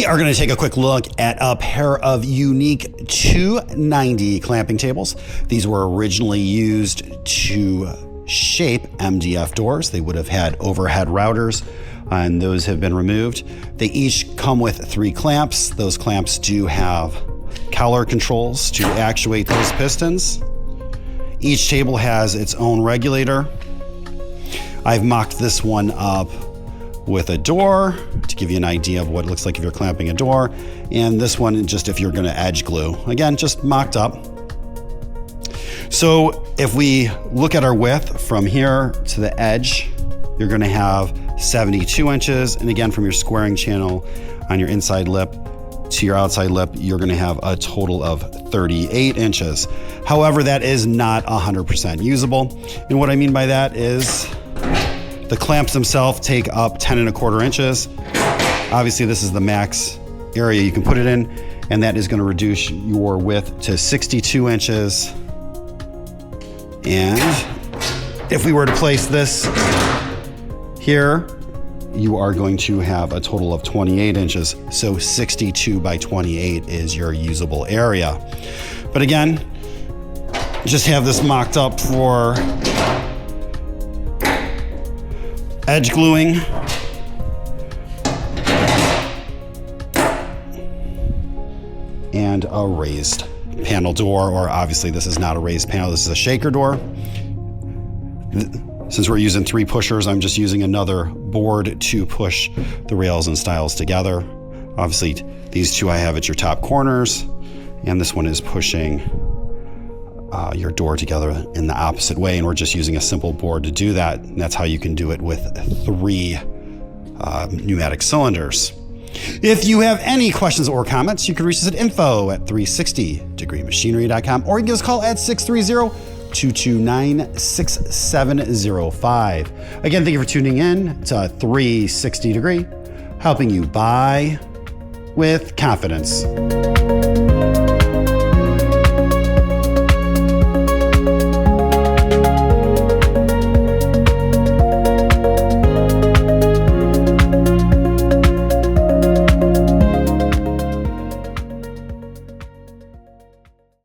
We are going to take a quick look at a pair of unique 290 clamping tables. These were originally used to shape MDF doors. They would have had overhead routers, and those have been removed. They each come with 3 clamps. Those clamps do have Gallaher controls to actuate those pistons. Each table has its own regulator. I've mocked this one up with a door to give you an idea of what it looks like if you're clamping a door. And this one, just if you're gonna edge glue. Again, just mocked up. So if we look at our width from here to the edge, you're gonna have 72 inches. And again, from your squaring channel on your inside lip to your outside lip, you're gonna have a total of 38 inches. However, that is not 100% usable. And what I mean by that is the clamps themselves take up 10¼ inches. Obviously, this is the max area you can put it in, and that is going to reduce your width to 62 inches. And if we were to place this here, you are going to have a total of 28 inches. So 62 by 28 is your usable area. But again, just have this mocked up for edge gluing. And a raised panel door, or obviously this is not a raised panel, this is a shaker door. Since we're using 3 pushers, I'm just using another board to push the rails and stiles together. Obviously, these 2 I have at your top corners, and this one is pushing your door together in the opposite way, and we're just using a simple board to do that. And that's how you can do it with 3 pneumatic cylinders. If you have any questions or comments, you can reach us at info@360degreemachinery.com, or you can give us a call at 630-229-6705. Again, thank you for tuning in to 360 Degree, helping you buy with confidence.